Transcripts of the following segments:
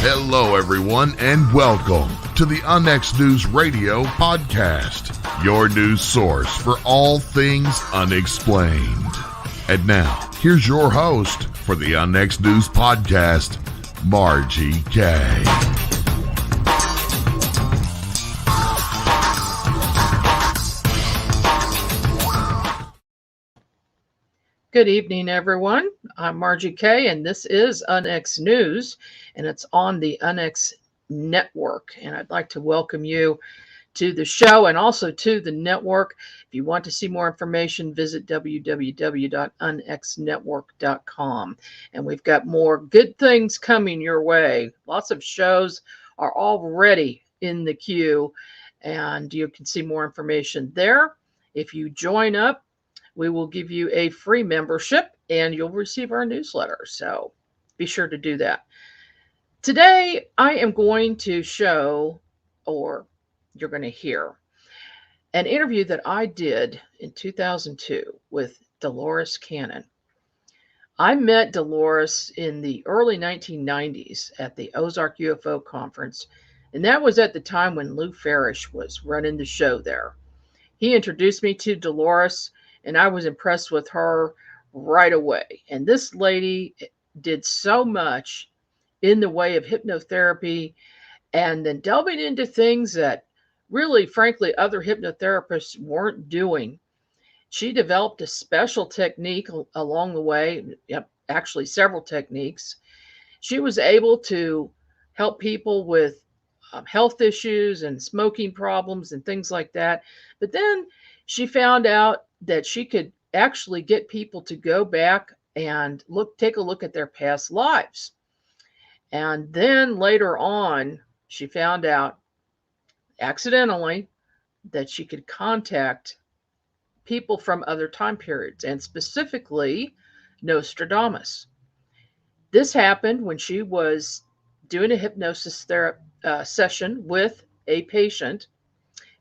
Hello, everyone, and welcome to the Unnext News Radio podcast, your news source for all things unexplained. And now, here's your host for the Unnext News podcast, Margie K. Good evening, everyone. I'm Margie K, and this is Unnext News, and it's on the Unnext Network. And I'd like to welcome you to the show and also to the network. If you want to see more information, visit www.unnextnetwork.com. And we've got more good things coming your way. Lots of shows are already in the queue, and you can see more information there. If you join up, we will give you a free membership and you'll receive our newsletter. So be sure to do that. Today, I am going to show, or you're going to hear, an interview that I did in 2002 with Delores Cannon. I met Delores in the early 1990s at the Ozark UFO conference, and that was at the time when Lou Farish was running the show there. He introduced me to Delores, and I was impressed with her right away. And this lady did so much in the way of hypnotherapy and then delving into things that really, frankly, other hypnotherapists weren't doing. She developed a special technique along the way, actually several techniques. She was able to help people with health issues and smoking problems and things like that. But then she found out that she could actually get people to go back and take a look at their past lives. And then later on, she found out accidentally that she could contact people from other time periods, and specifically Nostradamus. This happened when she was doing a hypnosis session with a patient.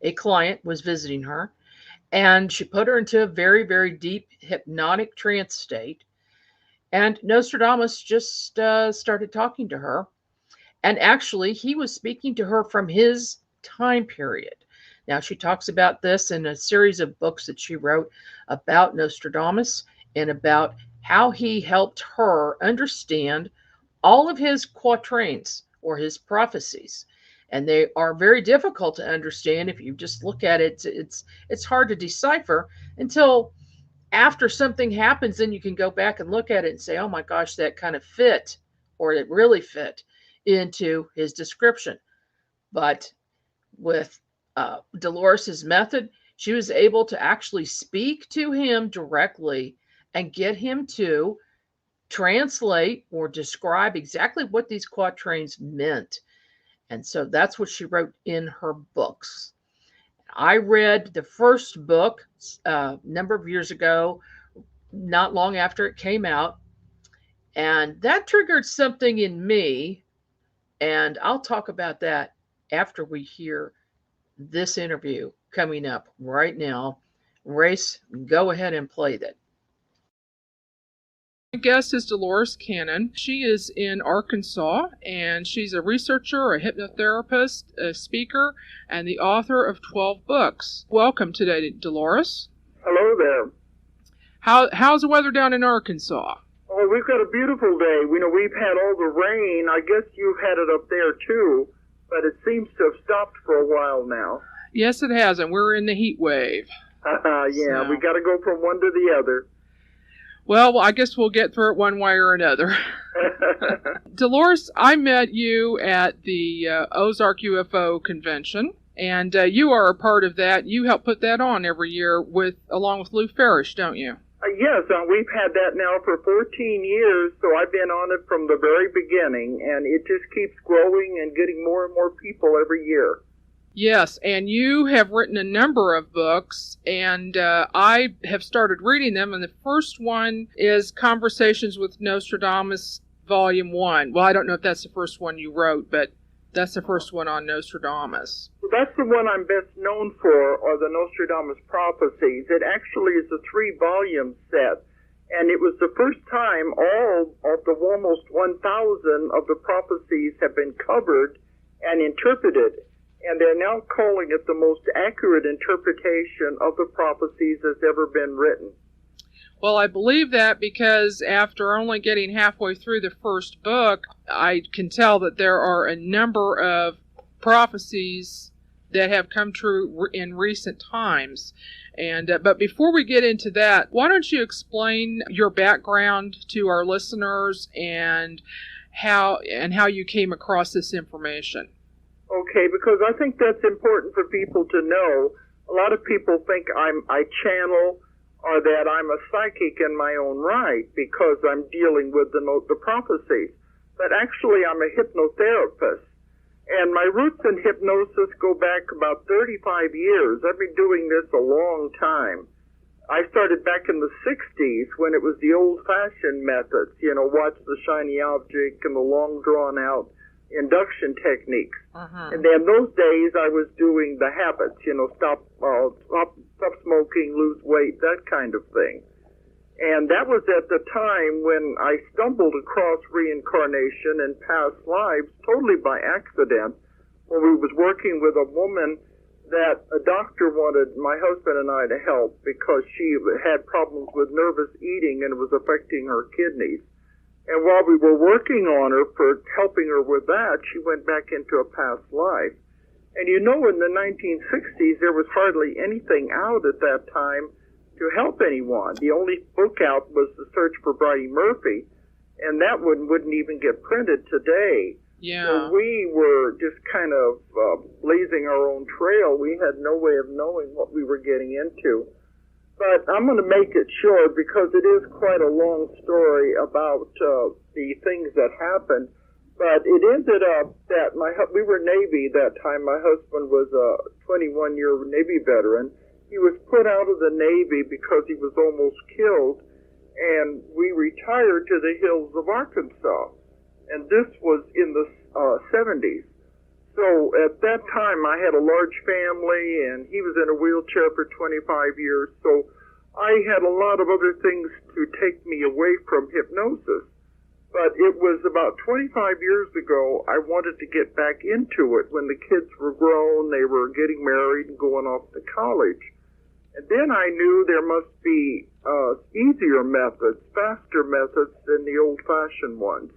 A client was visiting her, and she put her into a very, very deep hypnotic trance state. And Nostradamus just started talking to her. And actually, he was speaking to her from his time period. Now, she talks about this in a series of books that she wrote about Nostradamus and about how he helped her understand all of his quatrains or his prophecies. And they are very difficult to understand. If you just look at it, it's hard to decipher until after something happens. Then you can go back and look at it and say, oh my gosh, that kind of fit, or it really fit into his description. But with Dolores's method, she was able to actually speak to him directly and get him to translate or describe exactly what these quatrains meant. And so that's what she wrote in her books. I read the first book a number of years ago, not long after it came out. And that triggered something in me. And I'll talk about that after we hear this interview coming up right now. Race, go ahead and play that. My guest is Delores Cannon. She is in Arkansas, and she's a researcher, a hypnotherapist, a speaker, and the author of 12 books. Welcome today, Delores. Hello there. How's the weather down in Arkansas? Oh, we've got a beautiful day. We've had all the rain. I guess you've had it up there too, but it seems to have stopped for a while now. Yes, it has, and we're in the heat wave. Yeah, we got to go from one to the other. Well, I guess we'll get through it one way or another. Delores, I met you at the Ozark UFO convention, and you are a part of that. You help put that on every year along with Lou Farish, don't you? Yes, we've had that now for 14 years, so I've been on it from the very beginning, and it just keeps growing and getting more and more people every year. Yes, and you have written a number of books, and I have started reading them, and the first one is Conversations with Nostradamus, Volume 1. Well, I don't know if that's the first one you wrote, but that's the first one on Nostradamus. That's the one I'm best known for, or the Nostradamus prophecies. It actually is a 3-volume set, And it was the first time all of the almost 1,000 of the prophecies have been covered and interpreted. And they're now calling it the most accurate interpretation of the prophecies that's ever been written. Well, I believe that because after only getting halfway through the first book, I can tell that there are a number of prophecies that have come true in recent times. And but before we get into that, why don't you explain your background to our listeners and how you came across this information? Okay, because I think that's important for people to know. A lot of people think I channel or that I'm a psychic in my own right because I'm dealing with the prophecies. But actually, I'm a hypnotherapist. And my roots in hypnosis go back about 35 years. I've been doing this a long time. I started back in the 60s when it was the old-fashioned methods, watch the shiny object and the long drawn-out induction techniques. And then those days I was doing the habits, stop smoking, lose weight, that kind of thing. And that was at the time when I stumbled across reincarnation and past lives totally by accident, when we was working with a woman that a doctor wanted my husband and I to help because she had problems with nervous eating and it was affecting her kidneys. And while we were working on her for helping her with that, she went back into a past life. And in the 1960s, there was hardly anything out at that time to help anyone. The only book out was The Search for Bridie Murphy, and that one wouldn't even get printed today. Yeah. So we were just kind of blazing our own trail. We had no way of knowing what we were getting into. But I'm going to make it short because it is quite a long story about the things that happened. But it ended up that we were Navy that time. My husband was a 21-year Navy veteran. He was put out of the Navy because he was almost killed, and we retired to the hills of Arkansas. And this was in the 70s. So at that time, I had a large family, and he was in a wheelchair for 25 years. So I had a lot of other things to take me away from hypnosis. But it was about 25 years ago, I wanted to get back into it when the kids were grown, they were getting married and going off to college. And then I knew there must be easier methods, faster methods than the old-fashioned ones.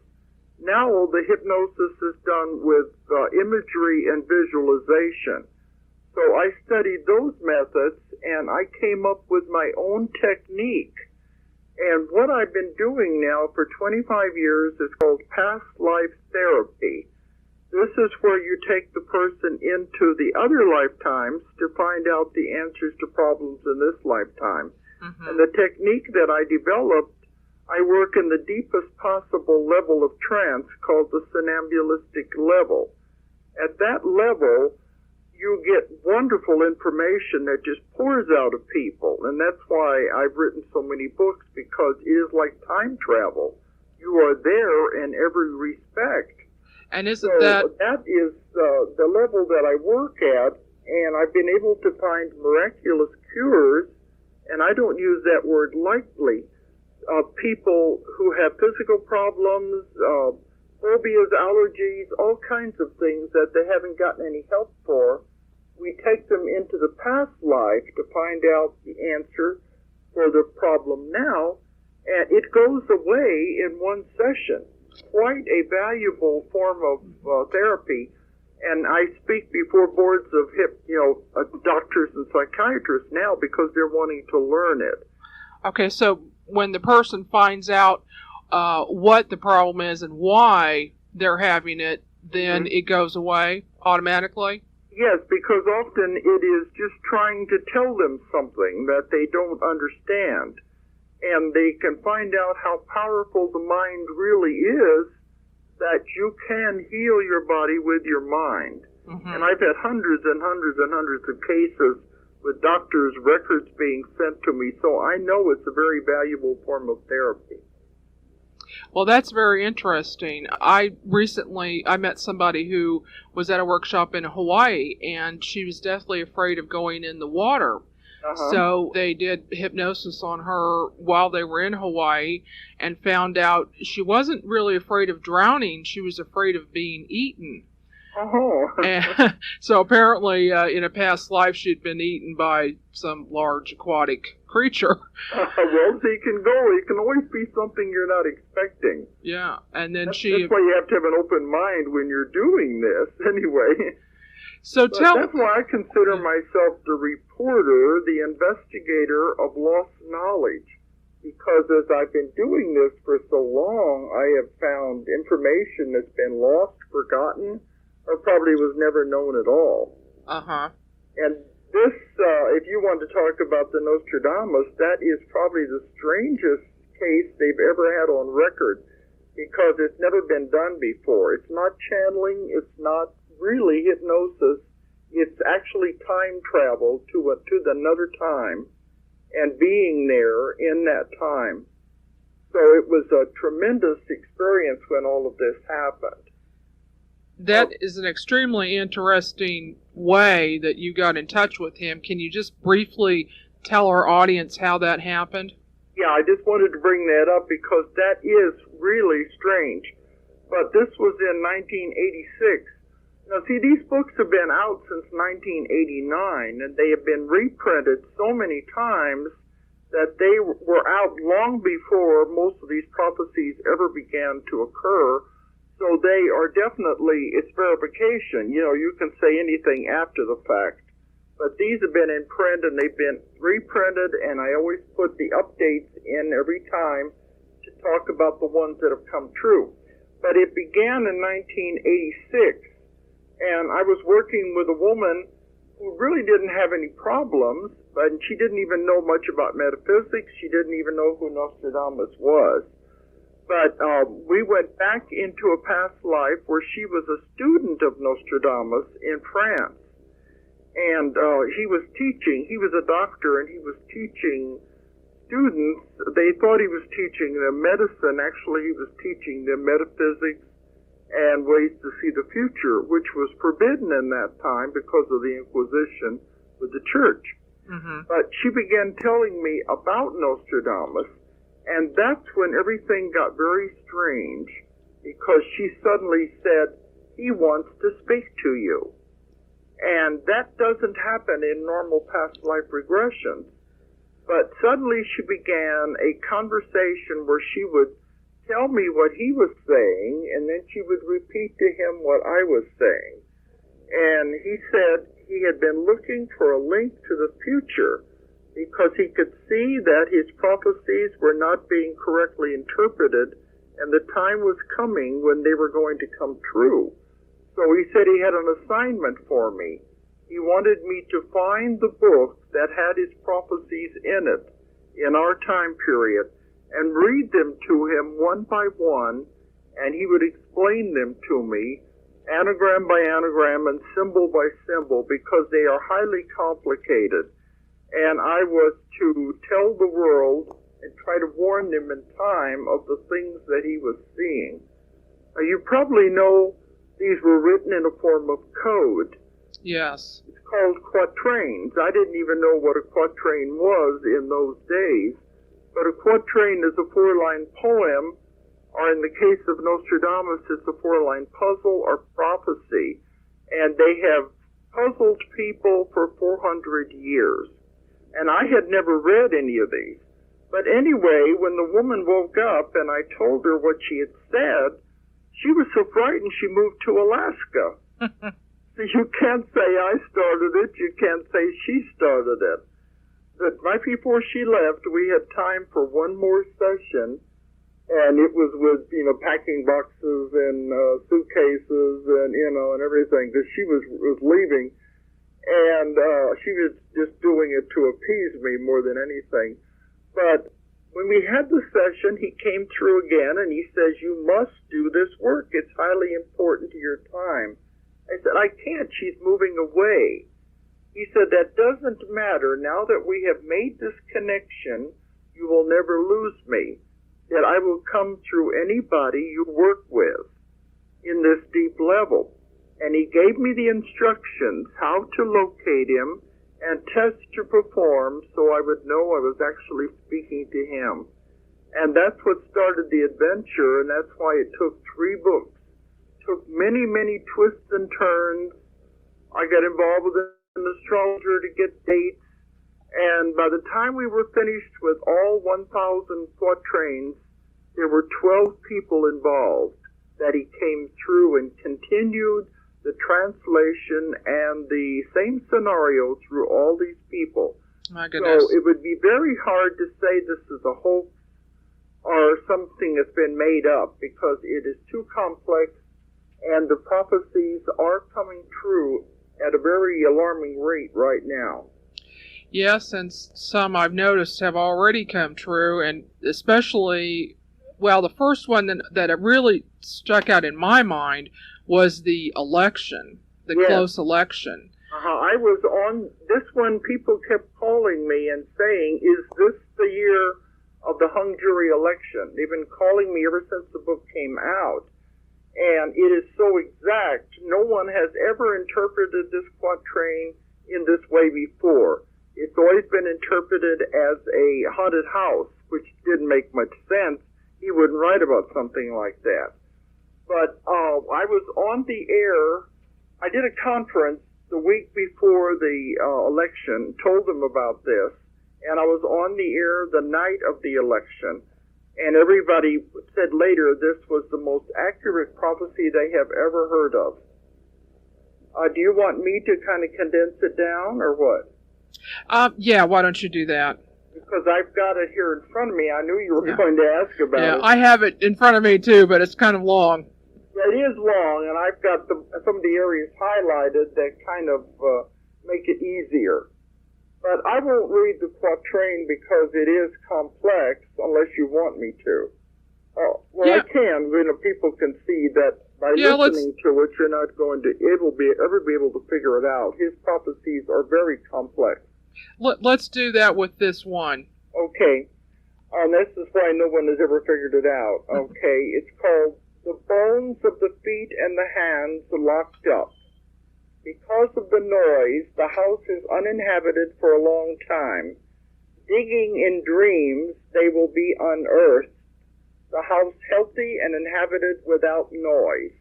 Now the hypnosis is done with imagery and visualization. So I studied those methods, and I came up with my own technique. And what I've been doing now for 25 years is called past life therapy. This is where you take the person into the other lifetimes to find out the answers to problems in this lifetime. And the technique that I developed, I work in the deepest possible level of trance called the somnambulistic level. At that level, you get wonderful information that just pours out of people. And that's why I've written so many books, because it is like time travel. You are there in every respect. And isn't that is the level that I work at, and I've been able to find miraculous cures, and I don't use that word lightly, of people who have physical problems, phobias, allergies, all kinds of things that they haven't gotten any help for. We take them into the past life to find out the answer for the problem now, and it goes away in one session. Quite a valuable form of therapy, and I speak before boards of doctors and psychiatrists now because they're wanting to learn it. Okay, so when the person finds out what the problem is and why they're having it, then it goes away automatically? Yes, because often it is just trying to tell them something that they don't understand. And they can find out how powerful the mind really is, that you can heal your body with your mind. And I've had hundreds and hundreds and hundreds of cases with doctors' records being sent to me, so I know it's a very valuable form of therapy. Well, that's very interesting. I met somebody who was at a workshop in Hawaii, and she was deathly afraid of going in the water. So they did hypnosis on her while they were in Hawaii and found out she wasn't really afraid of drowning. She was afraid of being eaten. And so apparently in a past life she'd been eaten by some large aquatic creature. Well, so you can go. It can always be something you're not expecting. Yeah, and then that's why you have to have an open mind when you're doing this, anyway. So that's why I consider myself the reporter, the investigator of lost knowledge. Because as I've been doing this for so long, I have found information that's been lost, forgotten, or probably was never known at all. And this, if you want to talk about the Nostradamus, that is probably the strangest case they've ever had on record, because it's never been done before. It's not channeling, it's not really hypnosis. It's actually time travel to another time and being there in that time. So it was a tremendous experience when all of this happened. That is an extremely interesting way that you got in touch with him. Can you just briefly tell our audience how that happened? Yeah, I just wanted to bring that up because that is really strange. But this was in 1986. Now, see, these books have been out since 1989, and they have been reprinted so many times that they were out long before most of these prophecies ever began to occur. So they are definitely, it's verification. You know, you can say anything after the fact. But these have been in print, and they've been reprinted, and I always put the updates in every time to talk about the ones that have come true. But it began in 1986. And I was working with a woman who really didn't have any problems, but she didn't even know much about metaphysics. She didn't even know who Nostradamus was. But we went back into a past life where she was a student of Nostradamus in France. And he was teaching. He was a doctor, and he was teaching students. They thought he was teaching them medicine. Actually, he was teaching them metaphysics and ways to see the future, which was forbidden in that time because of the Inquisition with the church. But she began telling me about Nostradamus, and that's when everything got very strange, because she suddenly said, he wants to speak to you. And that doesn't happen in normal past life regressions. But suddenly she began a conversation where she would tell me what he was saying, and then she would repeat to him what I was saying. And he said he had been looking for a link to the future because he could see that his prophecies were not being correctly interpreted, and the time was coming when they were going to come true. So he said he had an assignment for me. He wanted me to find the book that had his prophecies in it in our time period, and read them to him one by one, and he would explain them to me, anagram by anagram and symbol by symbol, because they are highly complicated. And I was to tell the world and try to warn them in time of the things that he was seeing. You probably know these were written in a form of code. Yes. It's called quatrains. I didn't even know what a quatrain was in those days. But a quatrain is a four-line poem, or in the case of Nostradamus, it's a four-line puzzle or prophecy. And they have puzzled people for 400 years. And I had never read any of these. But anyway, when the woman woke up and I told her what she had said, she was so frightened she moved to Alaska. So you can't say I started it, you can't say she started it. But right before she left, we had time for one more session, and it was with, packing boxes and suitcases and, and everything, because she was leaving, and she was just doing it to appease me more than anything. But when we had the session, he came through again, and he says, you must do this work. It's highly important to your time. I said, I can't. She's moving away. He said, that doesn't matter. Now that we have made this connection, you will never lose me. That I will come through anybody you work with in this deep level. And he gave me the instructions how to locate him and tests to perform so I would know I was actually speaking to him. And that's what started the adventure, and that's why it took 3 books. Took many, many twists and turns. I got involved with an astrologer to get dates, and by the time we were finished with all 1,000 quatrains, there were 12 people involved that he came through and continued the translation and the same scenario through all these people. My goodness. So it would be very hard to say this is a hoax or something that's been made up, because it is too complex, and the prophecies are coming true at a very alarming rate right now. Yes, and some I've noticed have already come true, and especially, well, the first one that really stuck out in my mind was the election, the Yes. close election. I was on this one. People kept calling me and saying, is this the year of the hung jury election? They've been calling me ever since the book came out. And it is so exact. No one has ever interpreted this quatrain in this way before. It's always been interpreted as a haunted house, which didn't make much sense. He wouldn't write about something like that. But I was on the air. I did a conference the week before the election, told them about this, and I was on the air the night of the election. And everybody said later this was the most accurate prophecy they have ever heard of. Do you want me to kind of condense it down, or what? Yeah, why don't you do that? Because I've got it here in front of me. I knew you were going to ask about it. Yeah, I have it in front of me too, but it's kind of long. Yeah, it is long, and I've got some of the areas highlighted that kind of make it easier. But I won't read the quatrain because it is complex unless you want me to. Oh, well, Yeah. I can. People can see that by listening to it, you're not going to ever be able to figure it out. His prophecies are very complex. Let's do that with this one. Okay. This is why no one has ever figured it out. Okay. It's called The Bones of the Feet and the Hands Locked Up. Because of the noise, the house is uninhabited for a long time. Digging in dreams, they will be unearthed. The house healthy and inhabited without noise.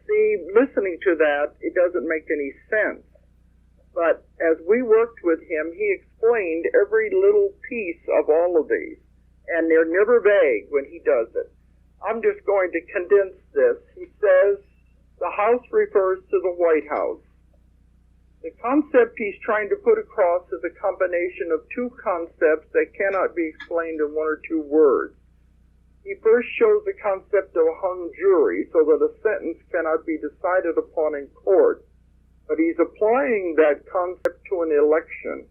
See, listening to that, it doesn't make any sense. But as we worked with him, he explained every little piece of all of these. And they're never vague when he does it. I'm just going to condense this. He says, the house refers to the White House. The concept he's trying to put across is a combination of 2 concepts that cannot be explained in 1 or 2 words. He first shows the concept of a hung jury so that a sentence cannot be decided upon in court. But he's applying that concept to an election.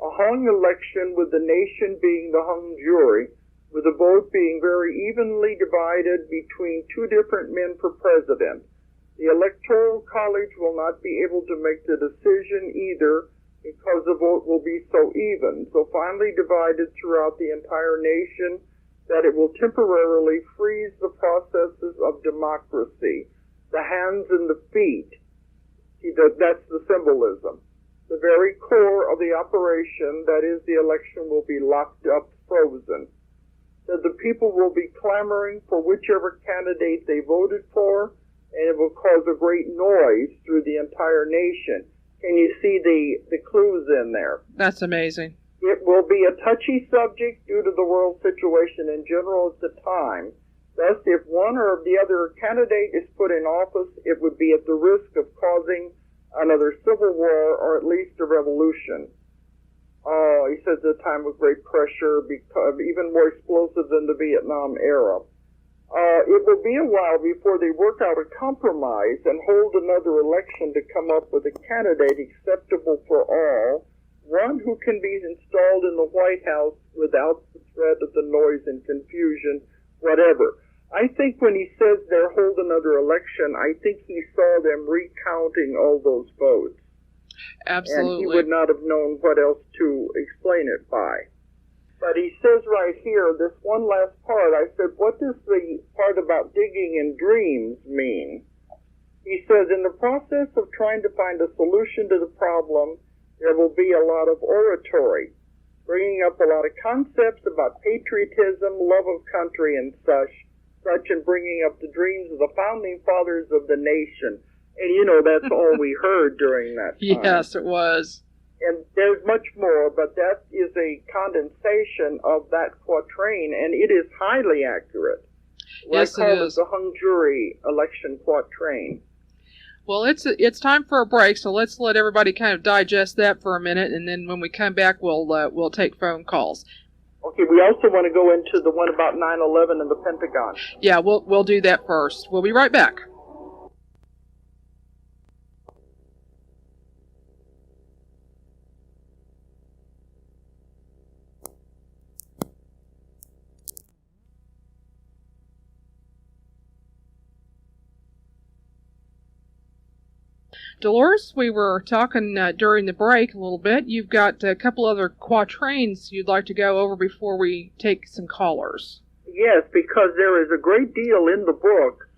A hung election with the nation being the hung jury, with the vote being very evenly divided between 2 different men for president. The Electoral College will not be able to make the decision either because the vote will be so even, so finely divided throughout the entire nation that it will temporarily freeze the processes of democracy, the hands and the feet. See, that's the symbolism. The very core of the operation, that is the election, will be locked up, frozen. That the people will be clamoring for whichever candidate they voted for, and it will cause a great noise through the entire nation. Can you see the clues in there? That's amazing. It will be a touchy subject due to the world situation in general at the time. Thus, if one or the other candidate is put in office, it would be at the risk of causing another civil war or at least a revolution. He says at a time of great pressure, because even more explosive than the Vietnam era. It will be a while before they work out a compromise and hold another election to come up with a candidate acceptable for all, one who can be installed in the White House without the threat of the noise and confusion, whatever. I think when he says they'll hold another election, I think he saw them recounting all those votes. Absolutely. And he would not have known what else to explain it by. But he says right here, this one last part, I said, what does the part about digging in dreams mean? He says, in the process of trying to find a solution to the problem, There will be a lot of oratory, bringing up a lot of concepts about patriotism, love of country, and such, and bringing up the dreams of the founding fathers of the nation. And, you know, that's all we heard during that time. Yes, it was. And there's much more, but that is a condensation of that quatrain, and it is highly accurate. Yes, I call it is. the hung jury election quatrain. Well, it's time for a break, so let's let everybody kind of digest that for a minute, and then when we come back, we'll take phone calls. Okay, we also want to go into the one about 9/11 and the Pentagon. Yeah, we'll do that first. We'll be right back. Delores, we were talking during the break a little bit. You've got a couple other quatrains you'd like to go over before we take some callers. Yes, because there is a great deal in the book.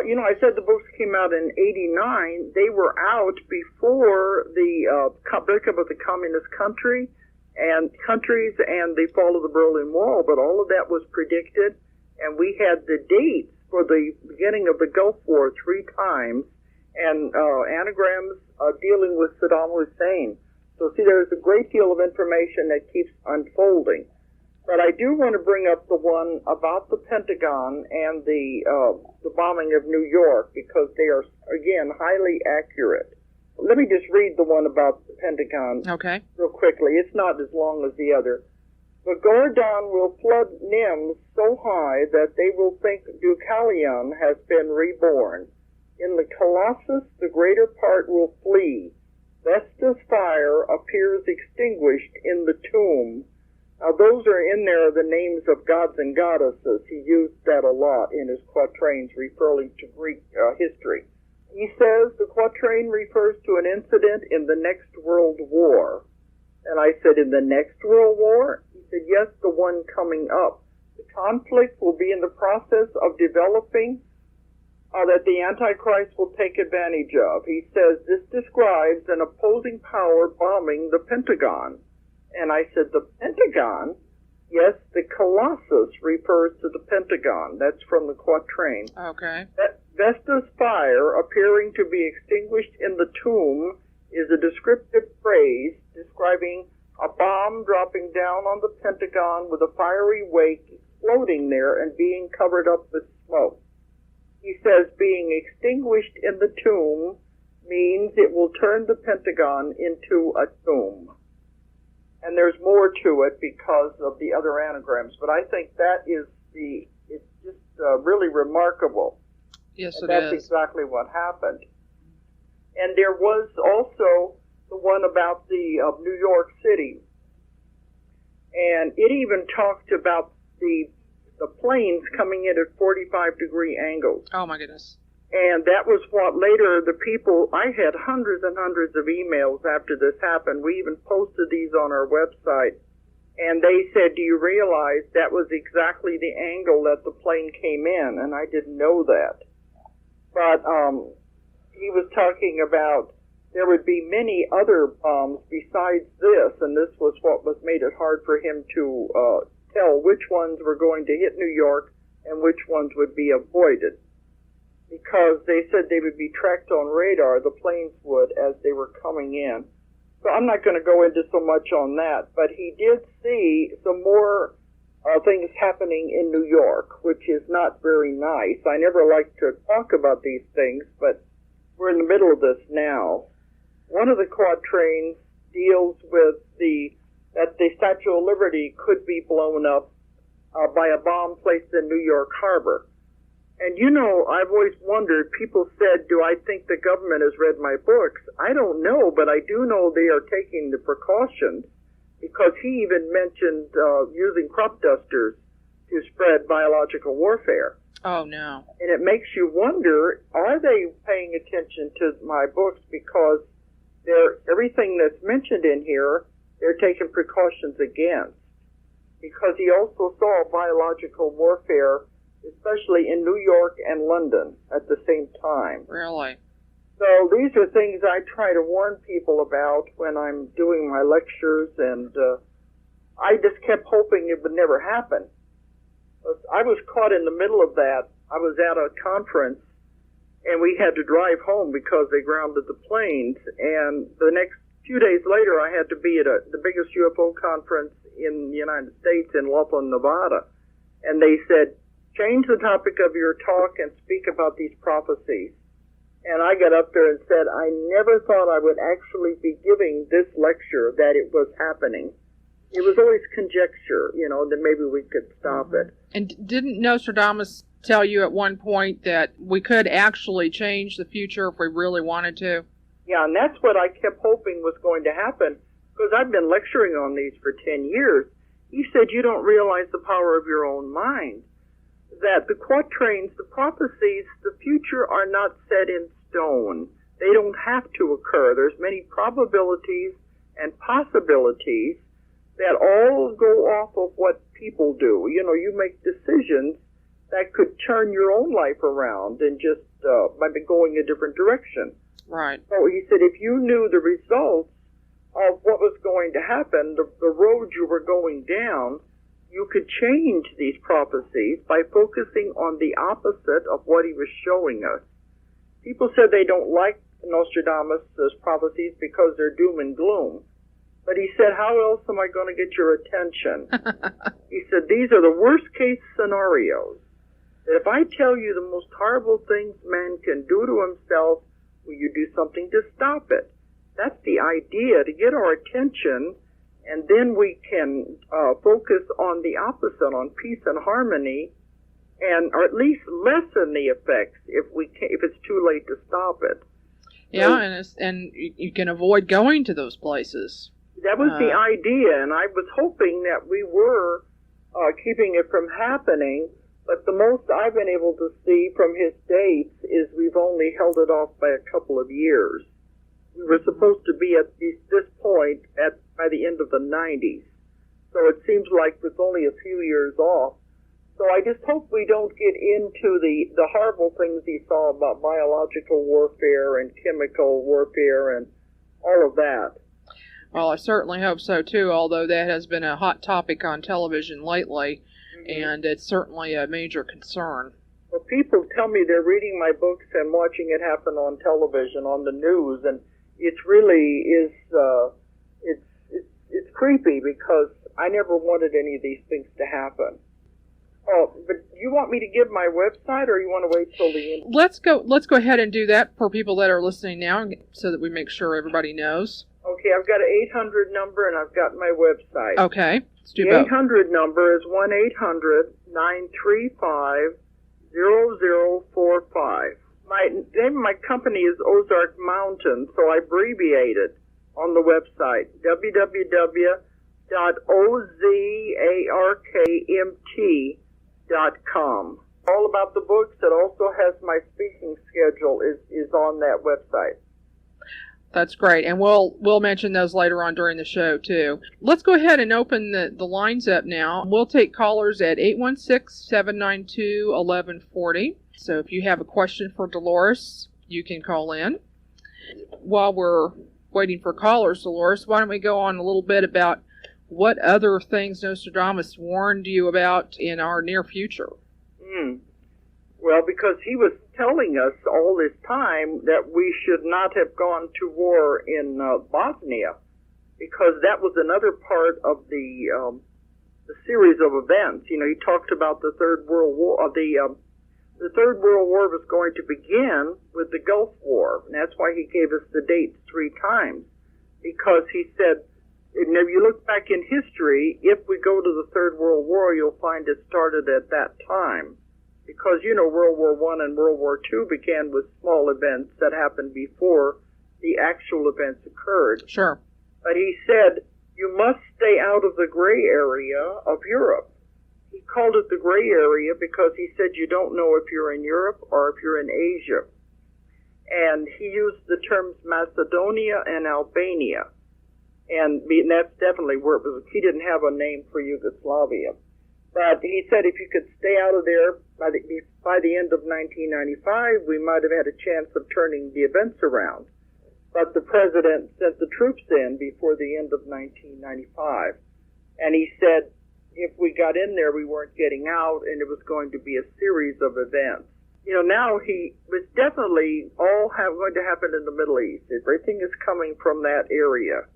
You know, I said the books came out in '89. They were out before the breakup of the communist countries and the fall of the Berlin Wall, but all of that was predicted, and we had the dates for the beginning of the Gulf War 3 times, and anagrams dealing with Saddam Hussein. So see, there's a great deal of information that keeps unfolding. But I do want to bring up the one about the Pentagon and the bombing of New York, because they are, again, highly accurate. Let me just read the one about the Pentagon real quickly. It's not as long as the other. The Gordon will flood Nims so high that they will think Deucalion has been reborn. In the Colossus, the greater part will flee. Vesta's fire appears extinguished in the tomb. Now, those are in there, the names of gods and goddesses. He used that a lot in his quatrains, referring to Greek history. He says the quatrain refers to an incident in the next World War. And I said, in the next World War? He said, yes, the one coming up. The conflict will be in the process of developing that the Antichrist will take advantage of. He says this describes an opposing power bombing the Pentagon. And I said, the Pentagon? Yes, the Colossus refers to the Pentagon. That's from the quatrain. Okay. Vesta's fire appearing to be extinguished in the tomb is a descriptive phrase describing a bomb dropping down on the Pentagon with a fiery wake exploding there and being covered up with smoke. He says being extinguished in the tomb means it will turn the Pentagon into a tomb. And there's more to it because of the other anagrams, but I think that is it's just really remarkable. Yes, and it that's is. exactly what happened. And there was also the one about the New York City. And it even talked about the planes coming in at 45-degree angles. Oh, my goodness. And that was what later the people, I had hundreds and hundreds of emails after this happened. We even posted these on our website. And they said, do you realize that was exactly the angle that the plane came in? And I didn't know that. But he was talking about there would be many other bombs besides this, and this was what made it hard for him to tell which ones were going to hit New York and which ones would be avoided. Because they said they would be tracked on radar, the planes would, as they were coming in. So I'm not going to go into so much on that, but he did see some more things happening in New York, which is not very nice. I never like to talk about these things, but we're in the middle of this now. One of the quatrains deals with that the Statue of Liberty could be blown up by a bomb placed in New York Harbor. And you know, I've always wondered, people said, do I think the government has read my books? I don't know, but I do know they are taking the precautions, because he even mentioned using crop dusters to spread biological warfare. Oh, no. And it makes you wonder, are they paying attention to my books? Because everything that's mentioned in here, they're taking precautions against. Because he also saw biological warfare, especially in New York and London at the same time. Really? So these are things I try to warn people about when I'm doing my lectures, and I just kept hoping it would never happen. I was caught in the middle of that. I was at a conference, and we had to drive home because they grounded the planes. And the next few days later, I had to be at the biggest UFO conference in the United States in Laughlin, Nevada. And they said, change the topic of your talk and speak about these prophecies. And I got up there and said, I never thought I would actually be giving this lecture, that it was happening. It was always conjecture, that maybe we could stop it. And didn't Nostradamus tell you at one point that we could actually change the future if we really wanted to? Yeah, and that's what I kept hoping was going to happen, because I've been lecturing on these for 10 years. He said, you don't realize the power of your own mind, that the quatrains, the prophecies, the future are not set in stone. They don't have to occur. There's many probabilities and possibilities that all go off of what people do. You make decisions that could turn your own life around and just by going a different direction. Right. So he said, if you knew the results of what was going to happen, the road you were going down, you could change these prophecies by focusing on the opposite of what he was showing us. People said they don't like Nostradamus' prophecies because they're doom and gloom. But he said, how else am I going to get your attention? He said, these are the worst case scenarios. That if I tell you the most horrible things man can do to himself, will you do something to stop it? That's the idea, to get our attention, and then we can focus on the opposite, on peace and harmony, or at least lessen the effects if it's too late to stop it. Yeah, and you can avoid going to those places. That was the idea, and I was hoping that we were keeping it from happening, but the most I've been able to see from his dates is we've only held it off by a couple of years. We were supposed to be at this point by the end of the 90s, so it seems like it's only a few years off. So I just hope we don't get into the horrible things he saw about biological warfare and chemical warfare and all of that. Well, I certainly hope so, too, although that has been a hot topic on television lately, and it's certainly a major concern. Well, people tell me they're reading my books and watching it happen on television, on the news, and it really is, it's creepy, because I never wanted any of these things to happen. Oh, but you want me to give my website, or you want to wait till the end? Let's go ahead and do that for people that are listening now, so that we make sure everybody knows. Okay, I've got an 800 number, and I've got my website. Okay, let's do the both. 800 number is 1-800-935-0045. My name of my company is Ozark Mountain, so I abbreviate it on the website, www.ozarkmt.com. All about the books. It also has my speaking schedule is on that website. That's great, and we'll mention those later on during the show, too. Let's go ahead and open the lines up now. We'll take callers at 816-792-1140. So if you have a question for Delores, you can call in. While we're waiting for callers, Delores, why don't we go on a little bit about what other things Nostradamus warned you about in our near future? Well, because he was telling us all this time that we should not have gone to war in Bosnia, because that was another part of the series of events. He talked about the Third World War. The Third World War was going to begin with the Gulf War, and that's why he gave us the dates 3 times, because he said, if you look back in history, if we go to the Third World War, you'll find it started at that time. Because, World War I and World War II began with small events that happened before the actual events occurred. Sure. But he said, you must stay out of the gray area of Europe. He called it the gray area because he said you don't know if you're in Europe or if you're in Asia. And he used the terms Macedonia and Albania. And that's definitely where it was. He didn't have a name for Yugoslavia. But he said if you could stay out of there by the end of 1995, we might have had a chance of turning the events around. But the president sent the troops in before the end of 1995. And he said if we got in there, we weren't getting out, and it was going to be a series of events. You know, now he was definitely going to happen in the Middle East. Everything is coming from that area.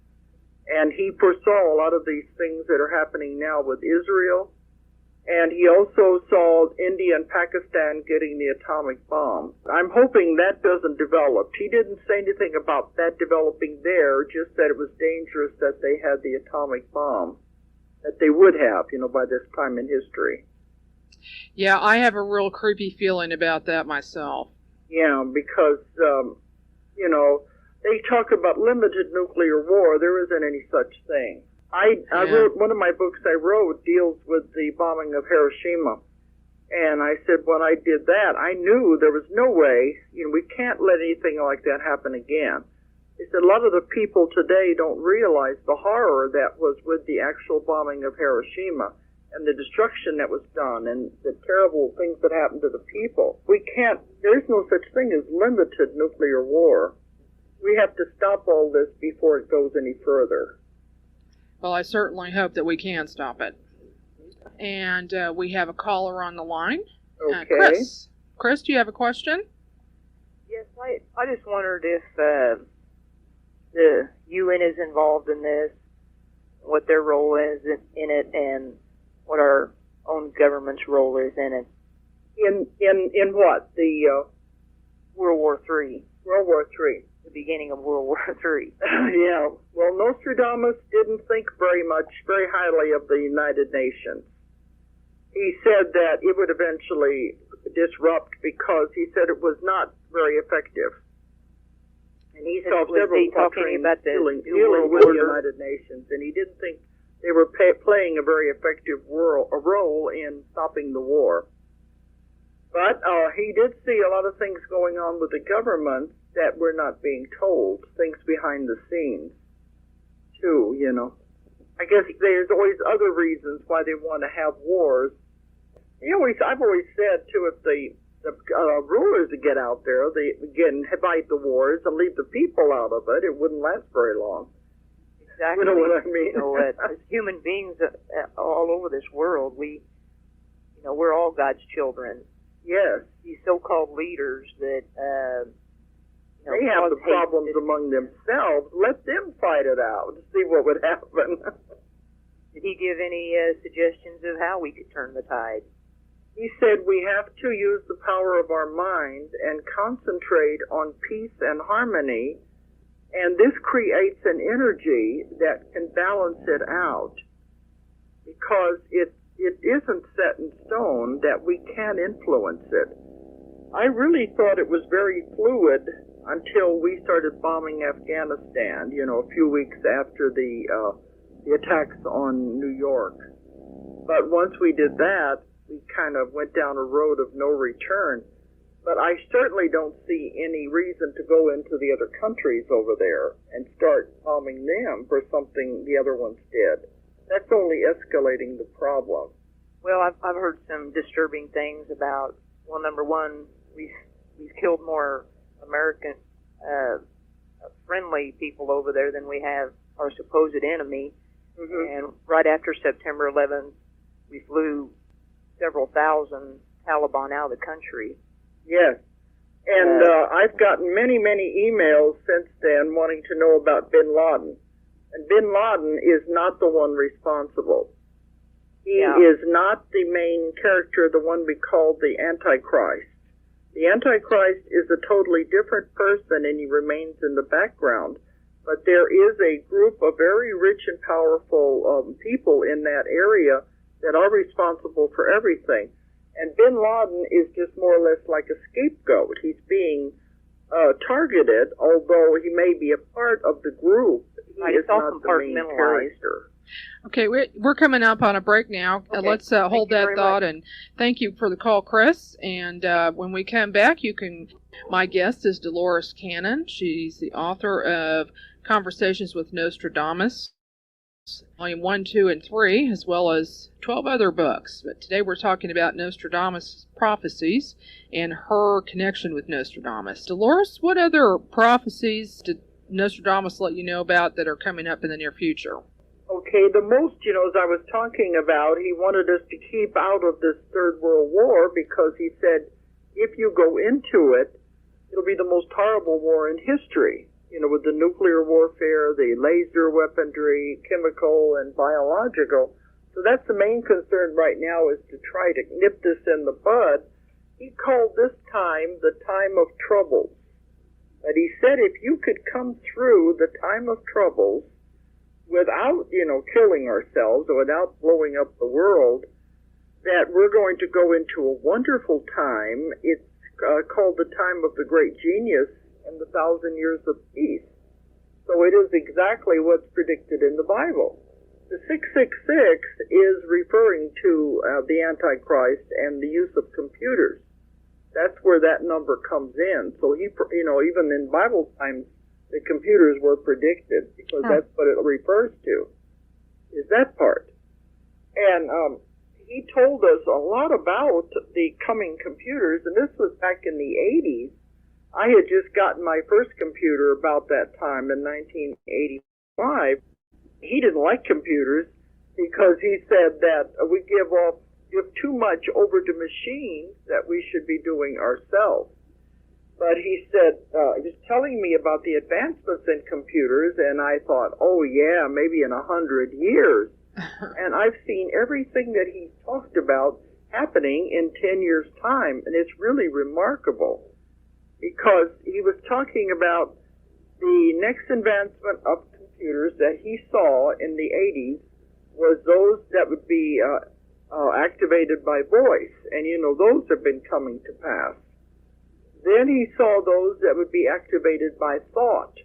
And he foresaw a lot of these things that are happening now with Israel. And he also saw India and Pakistan getting the atomic bomb. I'm hoping that doesn't develop. He didn't say anything about that developing there, just that it was dangerous that they had the atomic bomb, that they would have, by this time in history. Yeah, I have a real creepy feeling about that myself. Yeah, because, they talk about limited nuclear war. There isn't any such thing. I wrote, one of my books I wrote deals with the bombing of Hiroshima. And I said when I did that, I knew there was no way, we can't let anything like that happen again. He said a lot of the people today don't realize the horror that was with the actual bombing of Hiroshima and the destruction that was done and the terrible things that happened to the people. There is no such thing as limited nuclear war. We have to stop all this before it goes any further. Well, I certainly hope that we can stop it. And we have a caller on the line. Okay. Chris, do you have a question? Yes, I just wondered if the UN is involved in this, what their role is in it, and what our own government's role is in it. In what? The World War III. World War III. The beginning of World War III. Yeah. Well, Nostradamus didn't think very highly of the United Nations. He said that it would eventually disrupt because he said it was not very effective. And he saw several talking about dealing with the United Nations, and he didn't think they were playing a very effective role in stopping the war. But he did see a lot of things going on with the government that were not being told, things behind the scenes, too, I guess there's always other reasons why they want to have wars. I've always said, too, if the rulers would get out there, they again fight the wars and leave the people out of it, it wouldn't last very long. Exactly. You know what I mean? As human beings all over this world, we're all God's children. Yes. These so-called leaders that they have the problems among themselves. Let them fight it out to see what would happen. Did he give any suggestions of how we could turn the tide? He said we have to use the power of our mind and concentrate on peace and harmony, and this creates an energy that can balance it out, because it isn't set in stone that we can influence it. I really thought it was very fluid until we started bombing Afghanistan, a few weeks after the attacks on New York. But once we did that, we kind of went down a road of no return. But I certainly don't see any reason to go into the other countries over there and start bombing them for something the other ones did. That's only escalating the problem. Well, I've heard some disturbing things about, well, number one, we've killed more American friendly people over there than we have our supposed enemy. Mm-hmm. And right after September 11th, we flew several thousand Taliban out of the country. Yes. And I've gotten many, many emails since then wanting to know about bin Laden. And bin Laden is not the one responsible. He is not the main character, the one we call the Antichrist. The Antichrist is a totally different person, and he remains in the background. But there is a group of very rich and powerful people in that area that are responsible for everything. And bin Laden is just more or less like a scapegoat. He's being targeted, although he may be a part of the group. He is not the main character. Okay, we're coming up on a break now. Okay. Let's hold that thought, much. And thank you for the call, Chris. And when we come back, my guest is Delores Cannon. She's the author of Conversations with Nostradamus. Volume 1, 2, and 3, as well as 12 other books. But today we're talking about Nostradamus' prophecies and her connection with Nostradamus. Delores, what other prophecies did Nostradamus let you know about that are coming up in the near future? Okay, the most, as I was talking about, he wanted us to keep out of this Third World War because he said, if you go into it, it'll be the most horrible war in history. With the nuclear warfare, the laser weaponry, chemical and biological. So that's the main concern right now, is to try to nip this in the bud. He called this time the time of troubles. But he said if you could come through the time of troubles without, killing ourselves or without blowing up the world, that we're going to go into a wonderful time. It's called the time of the great genius and the 1,000 years of peace. So it is exactly what's predicted in the Bible. The 666 is referring to the Antichrist and the use of computers. That's where that number comes in. So even in Bible times, the computers were predicted because that's what it refers to, is that part. And he told us a lot about the coming computers, and this was back in the 80s. I had just gotten my first computer about that time in 1985. He didn't like computers because he said that we give too much over to machines that we should be doing ourselves. But he said, he was telling me about the advancements in computers, and I thought, oh yeah, maybe in 100 years. And I've seen everything that he talked about happening in 10 years' time, and it's really remarkable. Because he was talking about the next advancement of computers that he saw in the 80s was those that would be activated by voice. And, those have been coming to pass. Then he saw those that would be activated by thought.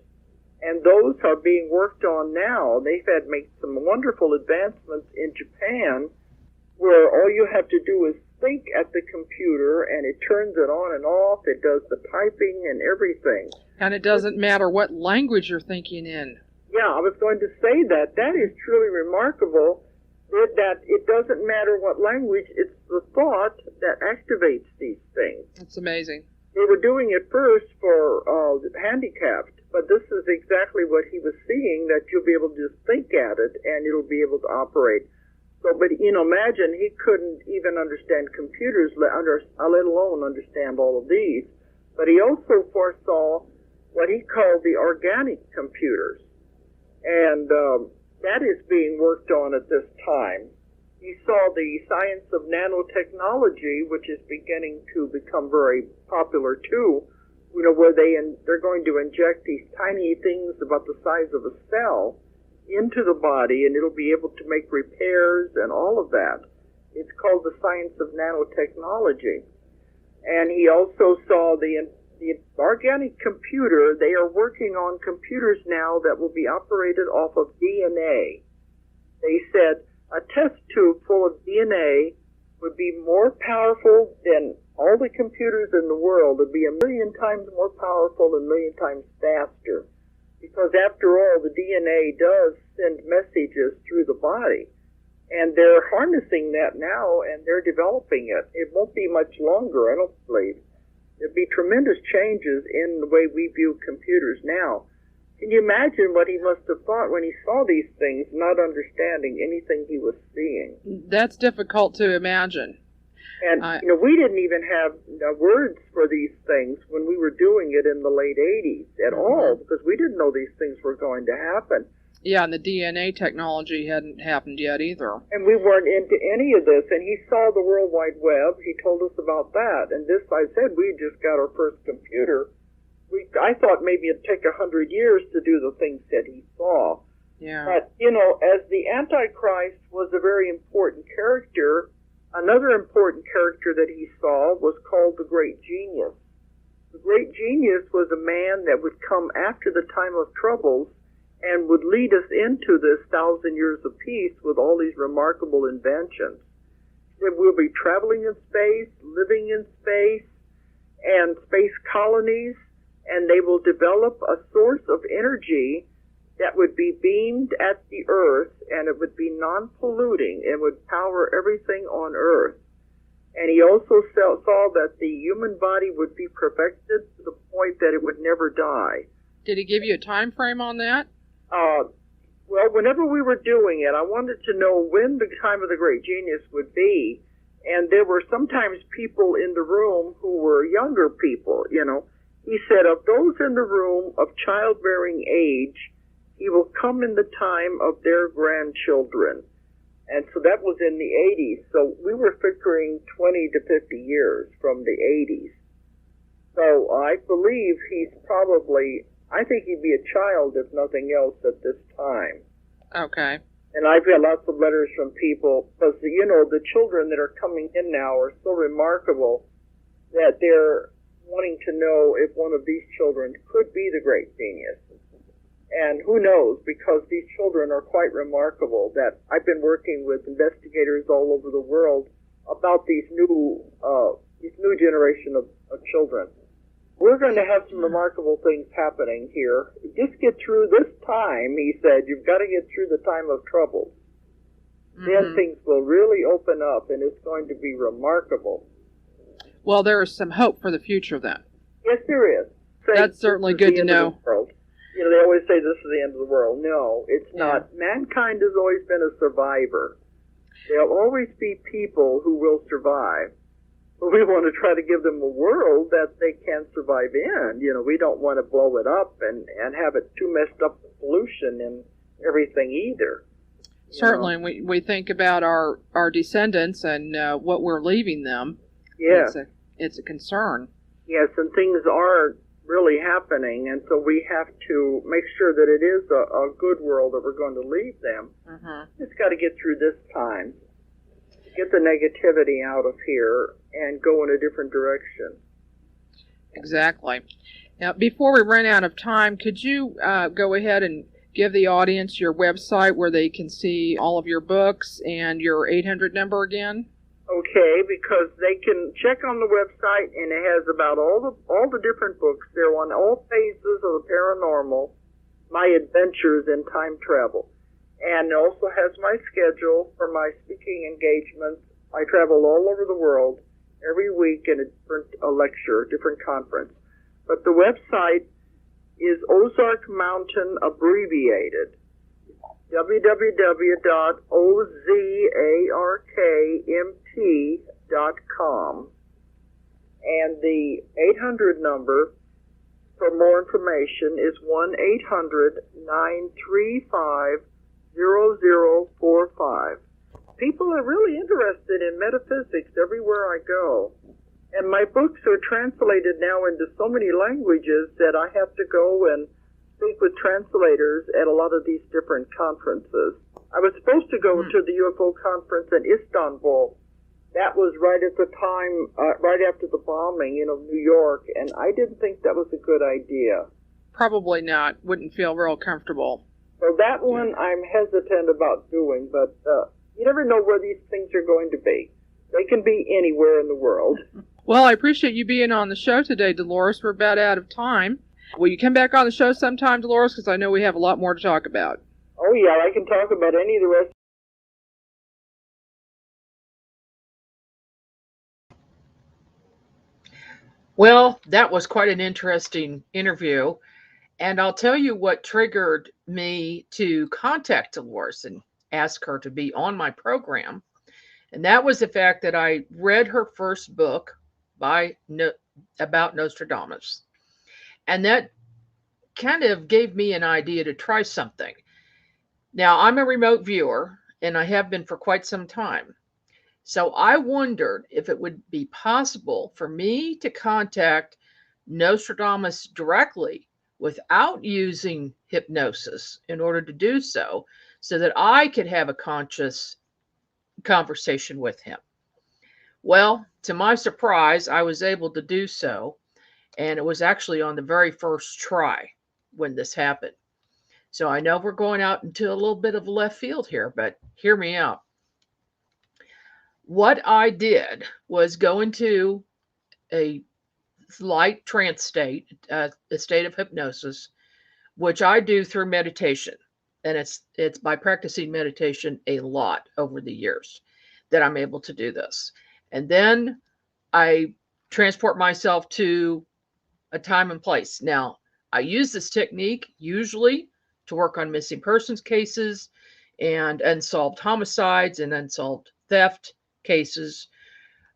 And those are being worked on now. They've had made some wonderful advancements in Japan where all you have to do is think at the computer and it turns it on and off. It does the typing and everything. And it doesn't matter what language you're thinking in. Yeah, I was going to say that. That is truly remarkable, that it doesn't matter what language, it's the thought that activates these things. That's amazing. They were doing it first for the handicapped, but this is exactly what he was seeing, that you'll be able to just think at it and it'll be able to operate. So, but, imagine he couldn't even understand computers, let alone understand all of these. But he also foresaw what he called the organic computers. And that is being worked on at this time. He saw the science of nanotechnology, which is beginning to become very popular too, where they're going to inject these tiny things about the size of a cell into the body, and it'll be able to make repairs and all of that. It's called the science of nanotechnology. And he also saw the organic computer. They are working on computers now that will be operated off of DNA. They said a test tube full of DNA would be more powerful than all the computers in the world. It would be 1,000,000 times more powerful and 1,000,000 times faster. Because after all, the DNA does send messages through the body. And they're harnessing that now, and they're developing it. It won't be much longer, I don't believe. There'll be tremendous changes in the way we view computers now. Can you imagine what he must have thought when he saw these things, not understanding anything he was seeing? That's difficult to imagine. And, we didn't even have words for these things when we were doing it in the late 80s at all, because we didn't know these things were going to happen. Yeah, and the DNA technology hadn't happened yet either. And we weren't into any of this, and he saw the World Wide Web. He told us about that. And this, I said, we just got our first computer. I thought maybe it'd take 100 years to do the things that he saw. Yeah. But, as the Antichrist was a very important character, another important character that he saw was called the Great Genius. The Great Genius was a man that would come after the time of troubles and would lead us into this 1,000 years of peace with all these remarkable inventions. That we'll be traveling in space, living in space, and space colonies, and they will develop a source of energy that would be beamed at the Earth, and it would be non-polluting and would power everything on Earth. And he also saw that the human body would be perfected to the point that it would never die. Did he give you a time frame on that? Well, whenever we were doing it, I wanted to know when the time of the great genius would be. And there were sometimes people in the room who were younger people, you know. He said, of those in the room of childbearing age, he will come in the time of their grandchildren. And so that was in the 80s. So we were figuring 20 to 50 years from the 80s. So I believe I think he'd be a child, if nothing else, at this time. Okay. And I've got lots of letters from people, because, you know, the children that are coming in now are so remarkable that they're wanting to know if one of these children could be the great genius. And who knows, because these children are quite remarkable, that I've been working with investigators all over the world about these new generation of children. We're going to have some remarkable things happening here. Just get through this time, he said. You've got to get through the time of trouble. Then things will really open up, and it's going to be remarkable. Well, there is some hope for the future then. Yes, there is. That's certainly good to know. You know, they always say this is the end of the world. No, it's not. Mankind has always been a survivor. There'll always be people who will survive. But we want to try to give them a world that they can survive in. You know, we don't want to blow it up and have it too messed up with pollution and everything either. Certainly, we think about our descendants and what we're leaving them. Yeah. It's a concern. Yes, and things are really happening, and so we have to make sure that it is a good world that we're going to leave them. Just got to get through this time, get the negativity out of here, and go in a different direction. Exactly. Now, before we run out of time, could you go ahead and give the audience your website where they can see all of your books and your 800 number again? Okay, because they can check on the website, and it has about all the different books. They're on all phases of the paranormal, my adventures in time travel. And it also has my schedule for my speaking engagements. I travel all over the world every week in a different lecture, different conference. But the website is Ozark Mountain abbreviated, www.ozarkmt.com. And the 800 number for more information is 1-800-935-0045. People are really interested in metaphysics everywhere I go. And my books are translated now into so many languages that I have to go and speak with translators at a lot of these different conferences. I was supposed to go to the UFO conference in Istanbul. That was right at the time, right after the bombing, New York, and I didn't think that was a good idea. Probably not. Wouldn't feel real comfortable. So that one I'm hesitant about doing, but you never know where these things are going to be. They can be anywhere in the world. Well, I appreciate you being on the show today, Delores. We're about out of time. Will you come back on the show sometime, Delores? Because I know we have a lot more to talk about. Oh, yeah, I can talk about any of the rest. Well, that was quite an interesting interview. And I'll tell you what triggered me to contact Delores and ask her to be on my program. And that was the fact that I read her first book about Nostradamus. And that kind of gave me an idea to try something. Now, I'm a remote viewer, and I have been for quite some time. So I wondered if it would be possible for me to contact Nostradamus directly without using hypnosis in order to do so that I could have a conscious conversation with him. Well, to my surprise, I was able to do so, and it was actually on the very first try when this happened. So I know we're going out into a little bit of left field here, but hear me out. What I did was go into a light trance state, a state of hypnosis, which I do through meditation. And it's by practicing meditation a lot over the years that I'm able to do this. And then I transport myself to a time and place. Now, I use this technique usually to work on missing persons cases and unsolved homicides and unsolved theft cases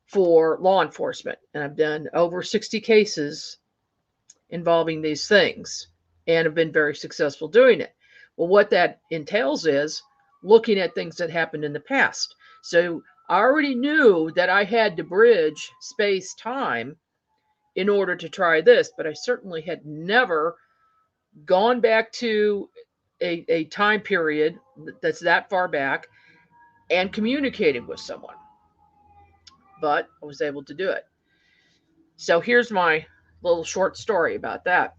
for law enforcement. And I've done over 60 cases involving these things and have been very successful doing it. Well, what that entails is looking at things that happened in the past. So I already knew that I had to bridge space time in order to try this, but I certainly had never gone back to a time period that's that far back and communicated with someone. But I was able to do it. So here's my little short story about that.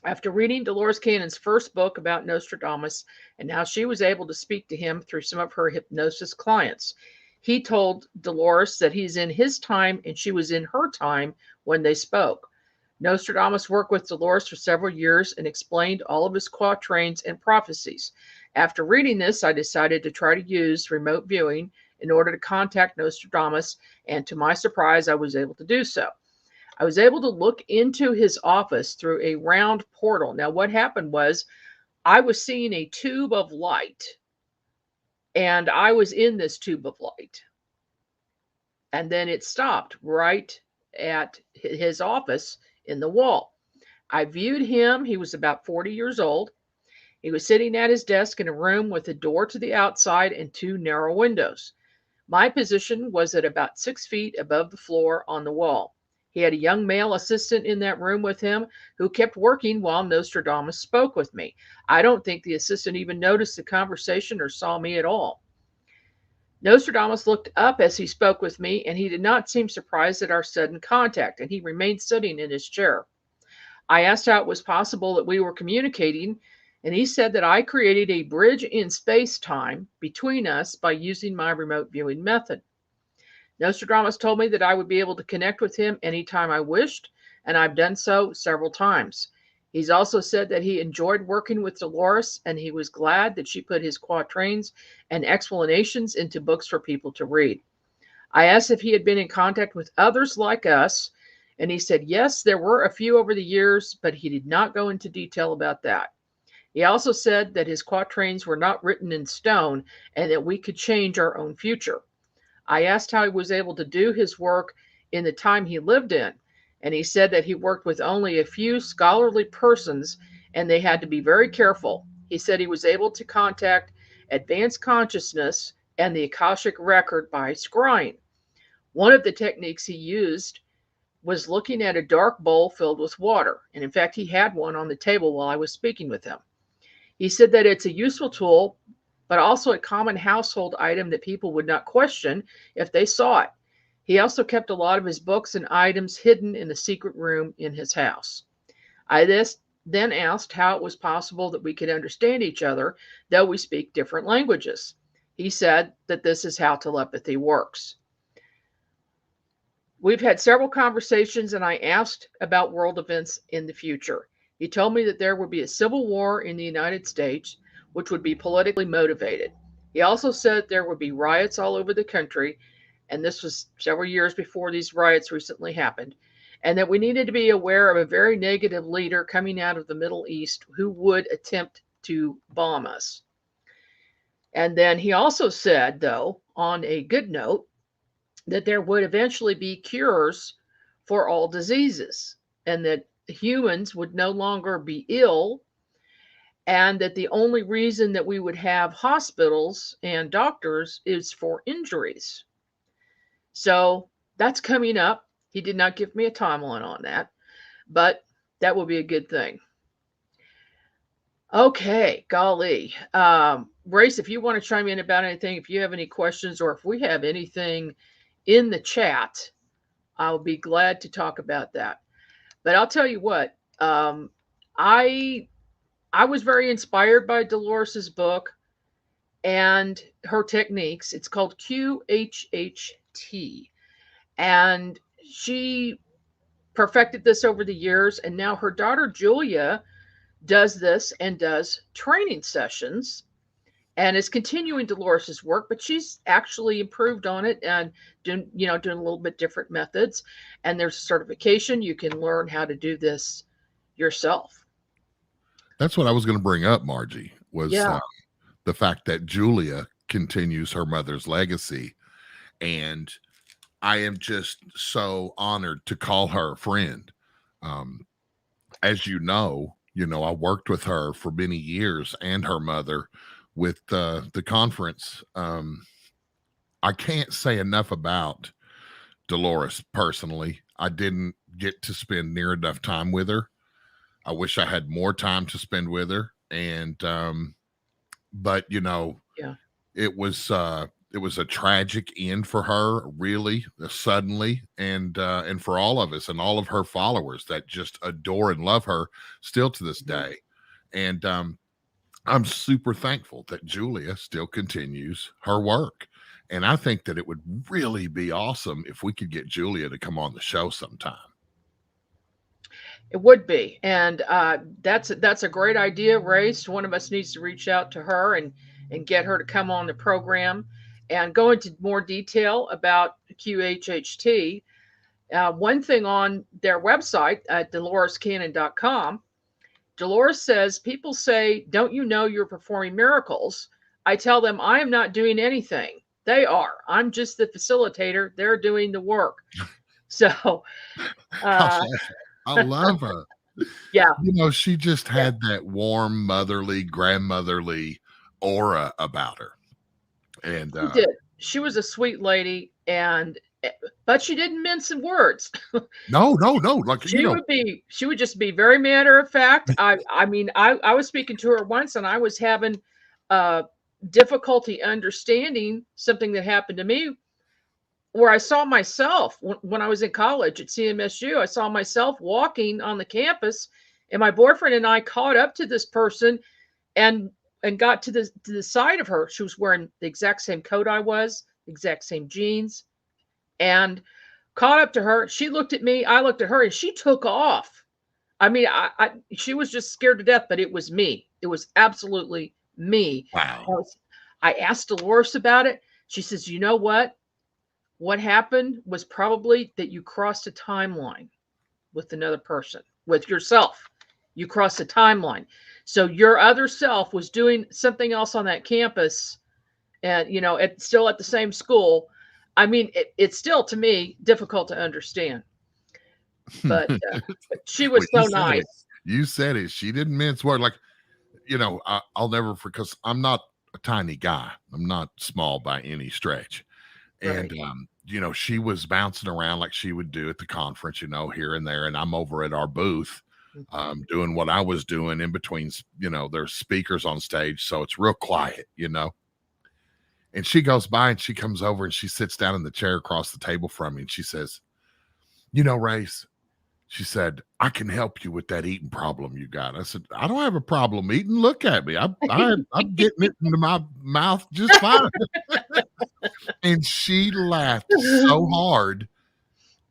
After reading Delores Cannon's first book about Nostradamus and how she was able to speak to him through some of her hypnosis clients, he told Delores that he's in his time and she was in her time when they spoke. Nostradamus worked with Delores for several years and explained all of his quatrains and prophecies. After reading this, I decided to try to use remote viewing in order to contact Nostradamus, and to my surprise, I was able to do so. I was able to look into his office through a round portal. Now, what happened was I was seeing a tube of light, and I was in this tube of light. And then it stopped right at his office in the wall. I viewed him. He was about 40 years old. He was sitting at his desk in a room with a door to the outside and two narrow windows. My position was at about 6 feet above the floor on the wall. He had a young male assistant in that room with him who kept working while Nostradamus spoke with me. I don't think the assistant even noticed the conversation or saw me at all. Nostradamus looked up as he spoke with me, and he did not seem surprised at our sudden contact, and he remained sitting in his chair. I asked how it was possible that we were communicating, and he said that I created a bridge in space-time between us by using my remote viewing method. Nostradamus told me that I would be able to connect with him anytime I wished, and I've done so several times. He's also said that he enjoyed working with Delores, and he was glad that she put his quatrains and explanations into books for people to read. I asked if he had been in contact with others like us, and he said yes, there were a few over the years, but he did not go into detail about that. He also said that his quatrains were not written in stone and that we could change our own future. I asked how he was able to do his work in the time he lived in, and he said that he worked with only a few scholarly persons and they had to be very careful. He said he was able to contact advanced consciousness and the Akashic record by scrying. One of the techniques he used was looking at a dark bowl filled with water, and in fact, he had one on the table while I was speaking with him. He said that it's a useful tool, but also a common household item that people would not question if they saw it. He also kept a lot of his books and items hidden in a secret room in his house. I then asked how it was possible that we could understand each other, though we speak different languages. He said that this is how telepathy works. We've had several conversations, and I asked about world events in the future. He told me that there would be a civil war in the United States, which would be politically motivated. He also said there would be riots all over the country, and this was several years before these riots recently happened, and that we needed to be aware of a very negative leader coming out of the Middle East who would attempt to bomb us. And then he also said, though, on a good note, that there would eventually be cures for all diseases, and that humans would no longer be ill, and that the only reason that we would have hospitals and doctors is for injuries. So that's coming up. He did not give me a timeline on that, but that will be a good thing. Okay, golly. Grace, if you want to chime in about anything, if you have any questions, or if we have anything in the chat, I'll be glad to talk about that. But I'll tell you what, I was very inspired by Dolores's book and her techniques. It's called QHHT. And she perfected this over the years. And now her daughter, Julia, does this and does training sessions and is continuing Dolores's work, but she's actually improved on it and doing a little bit different methods. And there's certification. You can learn how to do this yourself. That's what I was going to bring up, Margie, was the fact that Julia continues her mother's legacy. And I am just so honored to call her a friend. As you know, I worked with her for many years and her mother with the conference. I can't say enough about Delores personally. I didn't get to spend near enough time with her. I wish I had more time to spend with her. And but it was a tragic end for her, really, suddenly, and for all of us and all of her followers that just adore and love her still to this day. And I'm super thankful that Julia still continues her work. And I think that it would really be awesome if we could get Julia to come on the show sometime. It would be. And that's a great idea, Race. One of us needs to reach out to her and get her to come on the program and go into more detail about QHHT. One thing on their website at DeloresCannon.com, Delores says, people say, don't you know you're performing miracles? I tell them I am not doing anything. They are. I'm just the facilitator. They're doing the work. So I love her. Yeah. She just had that warm, motherly, grandmotherly aura about her. And she did. She was a sweet lady, but she didn't mince in words. No. Like she would just be very matter of fact. I was speaking to her once, and I was having difficulty understanding something that happened to me, where I saw myself when I was in college at CMSU. I saw myself walking on the campus, and my boyfriend and I caught up to this person, and got to the side of her. She was wearing the exact same coat I was, the exact same jeans, and caught up to her. She looked at me, I looked at her, and she took off. I mean, she was just scared to death, but it was me. It was absolutely me. Wow. I asked Delores about it. She says, you know what? What happened was probably that you crossed a timeline with another person, with yourself. You crossed a timeline. So your other self was doing something else on that campus, and still at the same school. I mean, it's still, to me, difficult to understand. But she was so nice. You said it. She didn't mince words. Like, I'll never, because I'm not a tiny guy. I'm not small by any stretch. And, right. She was bouncing around like she would do at the conference, here and there. And I'm over at our booth doing what I was doing in between, there's speakers on stage. So it's real quiet, And she goes by and she comes over and she sits down in the chair across the table from me. And she says, Race, she said, I can help you with that eating problem you got. I said, I don't have a problem eating. Look at me. I'm getting it into my mouth just fine. And she laughed so hard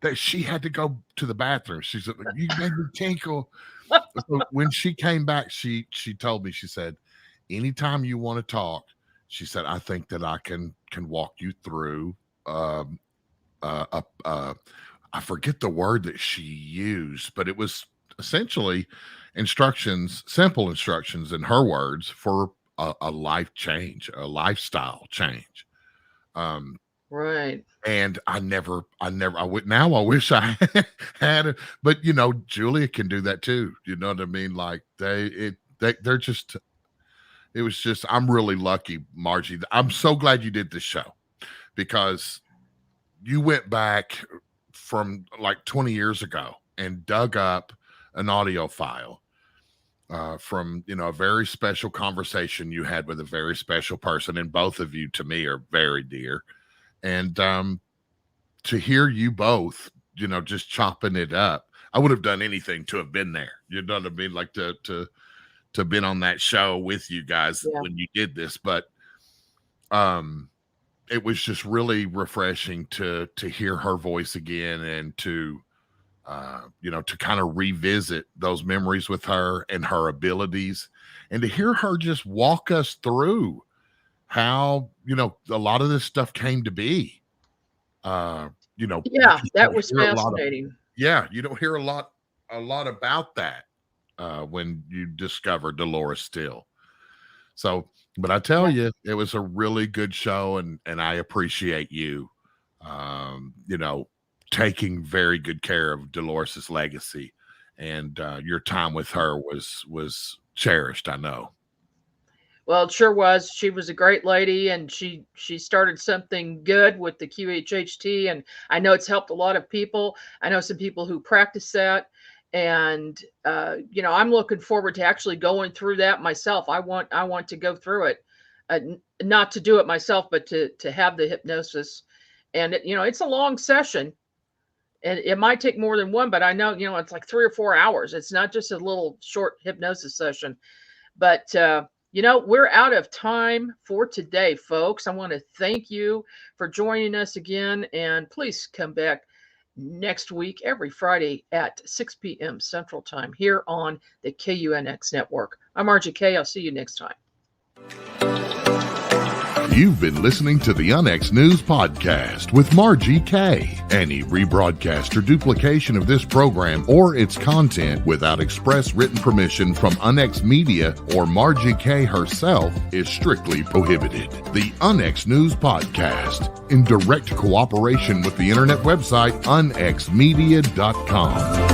that she had to go to the bathroom. She said, you made me tinkle. So when she came back, she told me, she said, anytime you want to talk, she said, I think that I can walk you through I forget the word that she used, but it was essentially simple instructions in her words for a life change, a lifestyle change. Right. And I wish I had it, but Julia can do that too. You know what I mean? Like they're just, it was just, I'm really lucky, Margie. I'm so glad you did this show, because you went back from like 20 years ago and dug up an audio file from, a very special conversation you had with a very special person. And both of you, to me, are very dear. And to hear you both, just chopping it up, I would have done anything to have been there. You know what I mean? Like to been on that show with you guys when you did this. But it was just really refreshing to hear her voice again, and to to kind of revisit those memories with her and her abilities, and to hear her just walk us through how, a lot of this stuff came to be. Yeah, that was fascinating. You don't hear a lot about that when you discover Delores Still. So, but I tell you, it was a really good show, and I appreciate you, taking very good care of Dolores's legacy, and your time with her was cherished, I know. Well, it sure was. She was a great lady, and she started something good with the QHHT, and I know it's helped a lot of people. I know some people who practice that, and I'm looking forward to actually going through that myself. I want to go through it, not to do it myself, but to have the hypnosis. And it's a long session, and it might take more than one, but I know it's like 3 or 4 hours. It's not just a little short hypnosis session, but we're out of time for today, folks. I want to thank you for joining us again, and please come back next week, every Friday at 6 p.m. Central Time here on the KUNX Network. I'm Margie K. I'll see you next time. You've been listening to the UNX News Podcast with Margie K. Any rebroadcast or duplication of this program or its content without express written permission from UNX Media or Margie K. herself is strictly prohibited. The UNX News Podcast, in direct cooperation with the internet website unxmedia.com.